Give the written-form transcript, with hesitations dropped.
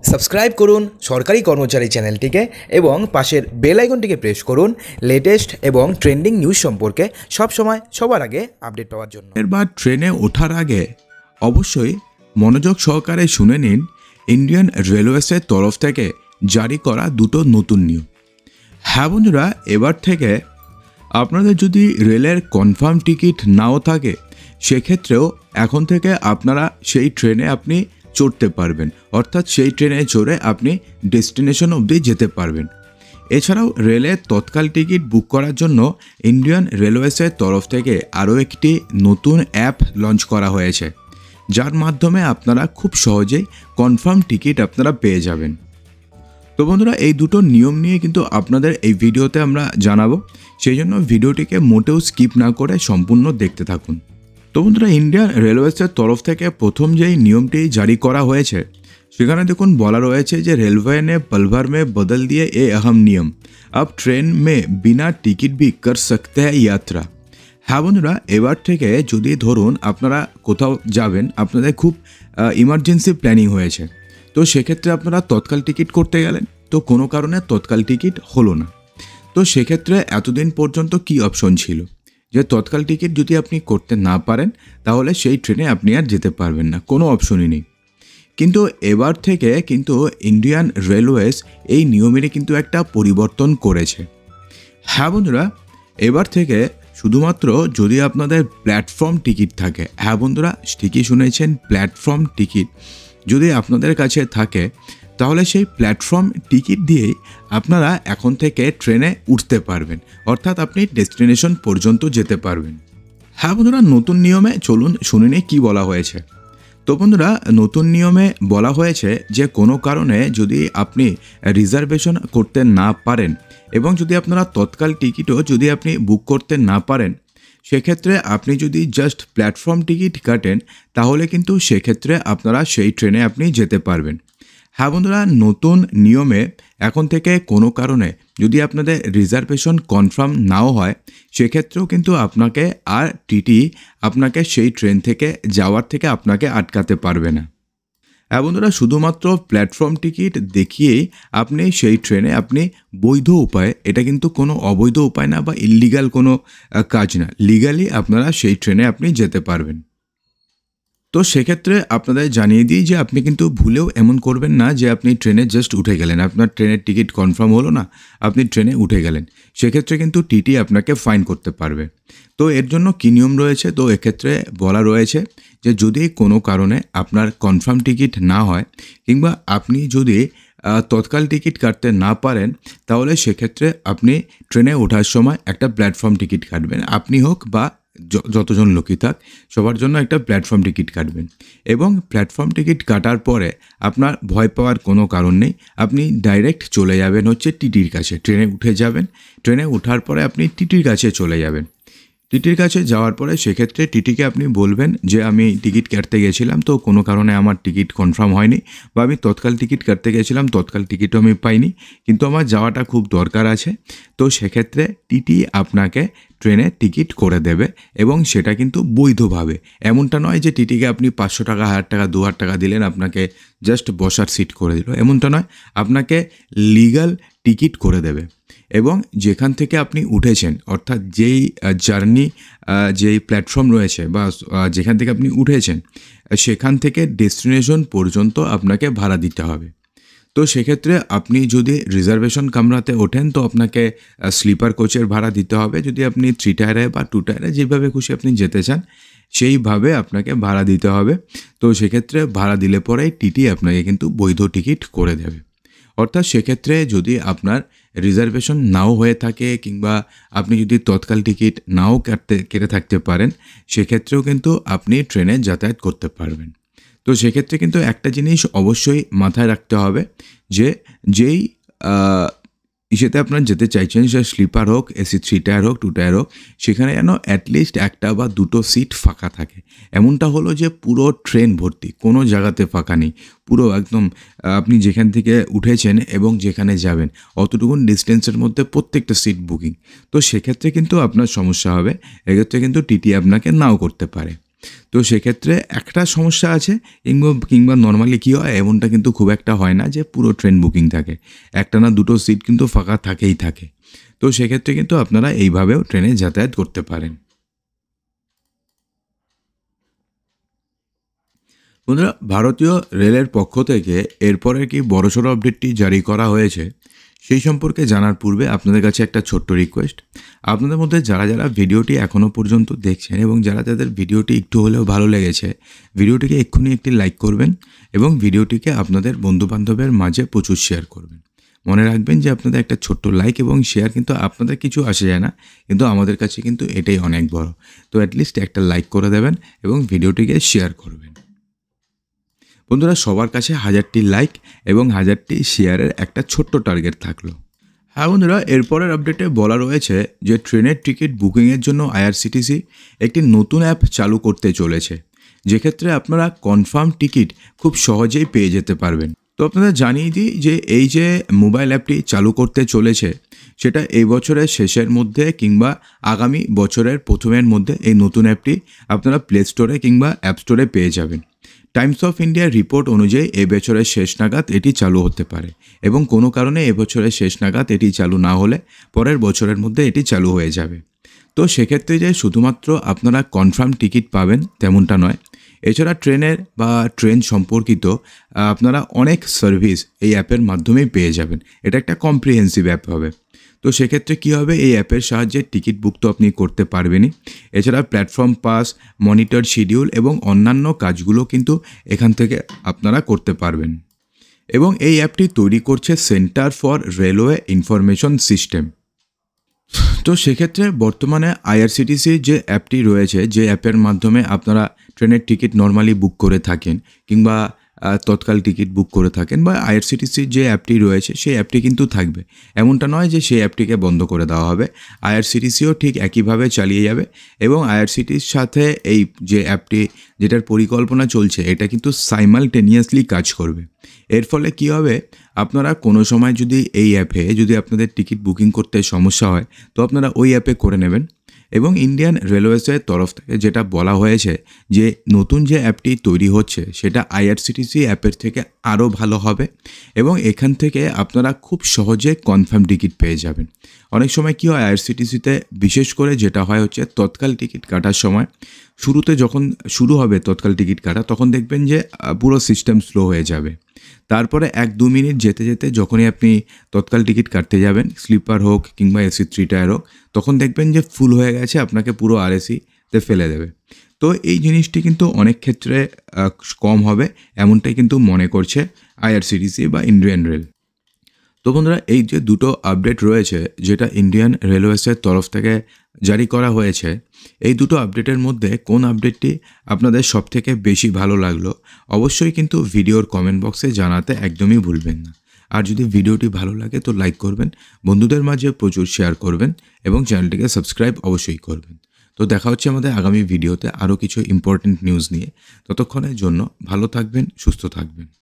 Subscribe করুন সরকারি কর্মচারী চ্যানেলটিকে এবং পাশের বেল আইকনটিকে প্রেস করুন লেটেস্ট এবং ট্রেন্ডিং নিউজ সম্পর্কে সবসময় সবার আগে আপডেট পাওয়ার জন্য। এবার ট্রেনে ওঠার আগে অবশ্যই মনোযোগ সহকারে শুনে নিন ইন্ডিয়ান রেলওয়েসের তরফ থেকে জারি করা দুটো নতুন নিয়ম। হ্যাঁ বন্ধুরা, এবার থেকে আপনাদের যদি রেলের কনফার্ম টিকিট নাও থাকে সেক্ষেত্রেও এখন থেকে আপনারা সেই ট্রেনে আপনি চড়তে পারবেন, অর্থাৎ সেই ট্রেনে চড়ে আপনি ডেস্টিনেশন অবধি যেতে পারবেন। এছাড়াও রেলের তৎকাল টিকিট বুক করার জন্য ইন্ডিয়ান রেলওয়েসের তরফ থেকে আরও একটি নতুন অ্যাপ লঞ্চ করা হয়েছে, যার মাধ্যমে আপনারা খুব সহজেই কনফার্ম টিকিট আপনারা পেয়ে যাবেন। তো বন্ধুরা, এই দুটো নিয়ম নিয়ে কিন্তু আপনাদের এই ভিডিওতে আমরা জানাবো, সেই জন্য ভিডিওটিকে মোটেও স্কিপ না করে সম্পূর্ণ দেখতে থাকুন। তো বন্ধুরা, ইন্ডিয়ান রেলওয়েসের তরফ থেকে প্রথম যেই নিয়মটি জারি করা হয়েছে সেখানে দেখুন বলা রয়েছে যে रेलवे ने पल भर में बदल दिए ये अहम नियम, अब ट्रेन में बिना टिकट भी कर सकते हैं यात्रा। হ্যাঁ বন্ধুরা, এবার থেকে যদি ধরুন আপনারা কোথাও যাবেন, আপনাদের খুব ইমার্জেন্সি প্ল্যানিং হয়েছে, তো সেক্ষেত্রে আপনারা তৎকাল টিকিট করতে গেলেন, তো কোনো কারণে তৎকাল টিকিট হলো না। তো সেক্ষেত্রে এতদিন পর্যন্ত কি অপশন ছিল যে তৎকাল টিকিট যদি আপনি করতে না পারেন তাহলে সেই ট্রেনে আপনি আর যেতে পারবেন না, কোনো অপশনই নেই। কিন্তু এবার থেকে কিন্তু ইন্ডিয়ান রেলওয়েজ এই নিয়মেরই কিন্তু একটা পরিবর্তন করেছে। হ্যাঁ বন্ধুরা, এবার থেকে শুধুমাত্র যদি আপনাদের প্ল্যাটফর্ম টিকিট থাকে, হ্যাঁ বন্ধুরা ঠিকই শুনেছেন, প্ল্যাটফর্ম টিকিট যদি আপনাদের কাছে থাকে তাহলে সেই প্ল্যাটফর্ম টিকিট দিয়েই আপনারা এখন থেকে ট্রেনে উঠতে পারবেন, অর্থাৎ আপনি ডেস্টিনেশন পর্যন্ত যেতে পারবেন। হ্যাঁ বন্ধুরা, নতুন নিয়মে চলুন শুনে নিই কী বলা হয়েছে। তো বন্ধুরা, নতুন নিয়মে বলা হয়েছে যে কোনো কারণে যদি আপনি রিজার্ভেশন করতে না পারেন এবং যদি আপনারা তৎকাল টিকিটও যদি আপনি বুক করতে না পারেন, সেক্ষেত্রে আপনি যদি জাস্ট প্ল্যাটফর্ম টিকিট কাটেন তাহলে কিন্তু সেক্ষেত্রে আপনারা সেই ট্রেনে আপনি যেতে পারবেন। হ্যাঁ বন্ধুরা, নতুন নিয়মে এখন থেকে কোনো কারণে যদি আপনাদের রিজার্ভেশন কনফার্ম নাও হয় সেক্ষেত্রেও কিন্তু আপনাকে আর টিটি আপনাকে সেই ট্রেন থেকে যাওয়ার থেকে আপনাকে আটকাতে পারবে না। হ্যাঁ বন্ধুরা, শুধুমাত্র প্ল্যাটফর্ম টিকিট দেখিয়েই আপনি সেই ট্রেনে আপনি বৈধ উপায়ে, এটা কিন্তু কোনো অবৈধ উপায় না বা ইল্লিগাল কোনো কাজ না, লিগালি আপনারা সেই ট্রেনে আপনি যেতে পারবেন। তো সেক্ষেত্রে আপনাদের জানিয়ে দিই যে আপনি কিন্তু ভুলেও এমন করবেন না যে আপনি ট্রেনে জাস্ট উঠে গেলেন, আপনার ট্রেনের টিকিট কনফার্ম হলো না, আপনি ট্রেনে উঠে গেলেন, সেক্ষেত্রে কিন্তু টিটি আপনাকে ফাইন করতে পারবে। তো এর জন্য কী নিয়ম রয়েছে, তো এক্ষেত্রে বলা রয়েছে যে যদি কোনো কারণে আপনার কনফার্ম টিকিট না হয় কিংবা আপনি যদি তৎকাল টিকিট কাটতে না পারেন তাহলে সেক্ষেত্রে আপনি ট্রেনে ওঠার সময় একটা প্ল্যাটফর্ম টিকিট কাটবেন, আপনি হোক বা যতজন লোকই থাক সবার জন্য একটা প্ল্যাটফর্ম টিকিট কাটবেন। এবং প্ল্যাটফর্ম টিকিট কাটার পরে আপনার ভয় পাওয়ার কোনো কারণ নেই, আপনি ডাইরেক্ট চলে যাবেন হচ্ছে টিটির কাছে, ট্রেনে উঠে যাবেন, ট্রেনে ওঠার পরে আপনি টিটির কাছে চলে যাবেন। টিটির কাছে যাওয়ার পরে সেক্ষেত্রে টিটিকে আপনি বলবেন যে আমি টিকিট কাটতে গেছিলাম, তো কোনো কারণে আমার টিকিট কনফার্ম হয়নি, বা আমি তৎকাল টিকিট কাটতে গেছিলাম, তৎকাল টিকিটও আমি পাইনি, কিন্তু আমার যাওয়াটা খুব দরকার আছে। তো সেক্ষেত্রে টিটি আপনাকে ট্রেনে টিকিট করে দেবে এবং সেটা কিন্তু বৈধভাবে, এমনটা নয় যে টিটিকে আপনি 500 টাকা, 1000 টাকা, 2000 টাকা দিলেন, আপনাকে জাস্ট বসার সিট করে দিল, এমনটা নয়, আপনাকে লিগ্যাল টিকিট করে দেবে। এবং যেখান থেকে আপনি উঠেছেন, অর্থাৎ যেই জার্নি, যেই প্ল্যাটফর্ম রয়েছে বা যেখান থেকে আপনি উঠেছেন সেখান থেকে ডেস্টিনেশন পর্যন্ত আপনাকে ভাড়া দিতে হবে। তো সেক্ষেত্রে আপনি যদি রিজার্ভেশন কামরাতে ওঠেন তো আপনাকে স্লিপার কোচের ভাড়া দিতে হবে, যদি আপনি 3 টায়ারে বা 2 টায়ারে যেভাবে খুশি আপনি যেতে চান সেইভাবে আপনাকে ভাড়া দিতে হবে। তো সেক্ষেত্রে ভাড়া দিলে পরেই টিটি আপনাকে কিন্তু বৈধ টিকিট করে দেবে। অর্থাৎ সেক্ষেত্রে যদি আপনার রিজার্ভেশন নাও হয়ে থাকে কিংবা আপনি যদি তৎকাল টিকিট নাও কেটে থাকতে পারেন সেক্ষেত্রেও কিন্তু আপনি ট্রেনে যাতায়াত করতে পারবেন। তো সেক্ষেত্রে কিন্তু একটা জিনিস অবশ্যই মাথায় রাখতে হবে যে যেই ইসেতে আপনারা যেতে চাইছেন, সে স্লিপার হোক, এসি 3 টায়ার হোক, 2 টায়ার হোক, সেখানে যেন অ্যাটলিস্ট একটা বা দুটো সিট ফাঁকা থাকে। এমনটা হলো যে পুরো ট্রেন ভর্তি, কোনো জায়গাতে ফাঁকা নেই, পুরো একদম আপনি যেখান থেকে উঠেছেন এবং যেখানে যাবেন অতটুকুন ডিস্টেন্সের মধ্যে প্রত্যেকটা সিট বুকিং। তো সেক্ষেত্রে কিন্তু আপনার সমস্যা হবে, এক্ষেত্রে কিন্তু টিটি আপনাকে নাও করতে পারে। তো সেক্ষেত্রে একটা সমস্যা আছে, কিংবা নর্মালি কী হয়, এমনটা কিন্তু খুব একটা হয় না যে পুরো ট্রেন বুকিং থাকে, একটা না দুটো সিট কিন্তু ফাঁকা থাকেই থাকে। তো সেক্ষেত্রে কিন্তু আপনারা এইভাবেও ট্রেনে যাতায়াত করতে পারেন। বন্ধুরা, ভারতীয় রেলের পক্ষ থেকে এরপরের কি বড়সড় আপডেটটি জারি করা হয়েছে সেই সম্পর্কে জানার পূর্বে আপনাদের কাছে একটা ছোট্ট রিকোয়েস্ট। আপনাদের মধ্যে যারা যারা ভিডিওটি এখনও পর্যন্ত দেখছেন এবং যারা যাদের ভিডিওটি একটু হলেও ভালো লেগেছে, ভিডিওটিকে এক্ষুনি একটি লাইক করবেন এবং ভিডিওটিকে আপনাদের বন্ধুবান্ধবের মাঝে প্রচুর শেয়ার করবেন। মনে রাখবেন যে আপনাদের একটা ছোট্ট লাইক এবং শেয়ার কিন্তু আপনাদের কিছু আসে যায় না, কিন্তু আমাদের কাছে কিন্তু এটাই অনেক বড়। তো অ্যাটলিস্ট একটা লাইক করে দেবেন এবং ভিডিওটিকে শেয়ার করবেন। বন্ধুরা, সবার কাছে 1000টি লাইক এবং 1000টি শেয়ারের একটা ছোট্ট টার্গেট থাকলো। হ্যাঁ বন্ধুরা, এরপরের আপডেটে বলা রয়েছে যে ট্রেনের টিকিট বুকিংয়ের জন্য আইআরসিটিসি একটি নতুন অ্যাপ চালু করতে চলেছে, যেক্ষেত্রে আপনারা কনফার্ম টিকিট খুব সহজেই পেয়ে যেতে পারবেন। তো আপনাদের জানিয়ে দিই যে এই যে মোবাইল অ্যাপটি চালু করতে চলেছে সেটা এই বছরের শেষের মধ্যে কিংবা আগামী বছরের প্রথমের মধ্যে এই নতুন অ্যাপটি আপনারা প্লে স্টোরে কিংবা অ্যাপ স্টোরে পেয়ে যাবেন। টাইমস অফ ইন্ডিয়ার রিপোর্ট অনুযায়ী এ বছরের শেষ নাগাদ এটি চালু হতে পারে এবং কোনো কারণে এবছরের শেষ নাগাদ এটি চালু না হলে পরের বছরের মধ্যে এটি চালু হয়ে যাবে। তো সেক্ষেত্রে যে শুধুমাত্র আপনারা কনফার্ম টিকিট পাবেন তেমনটা নয়, এছাড়া ট্রেনের বা ট্রেন সম্পর্কিত আপনারা অনেক সার্ভিস এই অ্যাপের মাধ্যমেই পেয়ে যাবেন। এটা একটা কম্প্রিহেন্সিভ অ্যাপ হবে। তো সেক্ষেত্রে কী হবে, এই অ্যাপের সাহায্যে টিকিট বুক তো আপনি করতে পারবেনই, এছাড়া প্ল্যাটফর্ম পাস, মনিটর শিডিউল এবং অন্যান্য কাজগুলো কিন্তু এখান থেকে আপনারা করতে পারবেন। এবং এই অ্যাপটি তৈরি করছে centre for railway information system. তো সেক্ষেত্রে বর্তমানে আইআরসিটিসির যে অ্যাপটি রয়েছে, যে অ্যাপের মাধ্যমে আপনারা ট্রেনের টিকিট নর্মালি বুক করে থাকেন কিংবা তৎকাল টিকিট বুক করে থাকেন, বা আইআরসিটিসির যে অ্যাপটি রয়েছে সেই অ্যাপটি কিন্তু থাকবে। এমনটা নয় যে সেই অ্যাপটিকে বন্ধ করে দেওয়া হবে, আইআরসিটিসিও ঠিক একইভাবে চালিয়ে যাবে। এবং আইআরসিটির সাথে এই যে অ্যাপটি যেটার পরিকল্পনা চলছে এটা কিন্তু সাইমালটেনিয়াসলি কাজ করবে। এর ফলে কী হবে, আপনারা কোনো সময় যদি এই অ্যাপে যদি আপনাদের টিকিট বুকিং করতে সমস্যা হয় তো আপনারা ওই অ্যাপে করে নেবেন। এবং ইন্ডিয়ান রেলওয়েজের তরফ থেকে যেটা বলা হয়েছে যে নতুন যে অ্যাপটি তৈরি হচ্ছে সেটা আইআরসিটিসি অ্যাপের থেকে আরও ভালো হবে এবং এখান থেকে আপনারা খুব সহজে কনফার্ম টিকিট পেয়ে যাবেন। অনেক সময় কী হয়, আইআরসিটিসিতে বিশেষ করে যেটা হয় হচ্ছে তৎকাল টিকিট কাটার সময় শুরুতে যখন শুরু হবে তৎকাল টিকিট কাটা, তখন দেখবেন যে পুরো সিস্টেম স্লো হয়ে যাবে। তারপরে 1-2 মিনিট যেতে যেতে যখনই আপনি তৎকাল টিকিট কাটতে যাবেন, স্লিপার হোক কিংবা এসি 3 টায়ার হোক, তখন দেখবেন যে ফুল হয়ে গেছে, আপনাকে পুরো আরএসিতে ফেলে দেবে। তো এই জিনিসটি কিন্তু অনেক ক্ষেত্রে কম হবে, এমনটাই কিন্তু মনে করছে আইআরসিটিসি বা ইন্ডিয়ান রেল। তো বন্ধুরা, এই যে দুটো আপডেট রয়েছে যেটা ইন্ডিয়ান রেলওয়েজের তরফ থেকে জারি করা হয়েছে, এই দুটো আপডেটের মধ্যে কোন আপডেটটি আপনাদের সবথেকে বেশি ভালো লাগলো অবশ্যই কিন্তু ভিডিওর কমেন্ট বক্সে জানাতে একদমই ভুলবেন না। আর যদি ভিডিওটি ভালো লাগে তো লাইক করবেন, বন্ধুদের মাঝে প্রচুর শেয়ার করবেন এবং চ্যানেলটিকে সাবস্ক্রাইব অবশ্যই করবেন। তো দেখা হচ্ছে আমাদের আগামী ভিডিওতে আরও কিছু ইম্পর্টেন্ট নিউজ নিয়ে। ততক্ষণের জন্য ভালো থাকবেন, সুস্থ থাকবেন।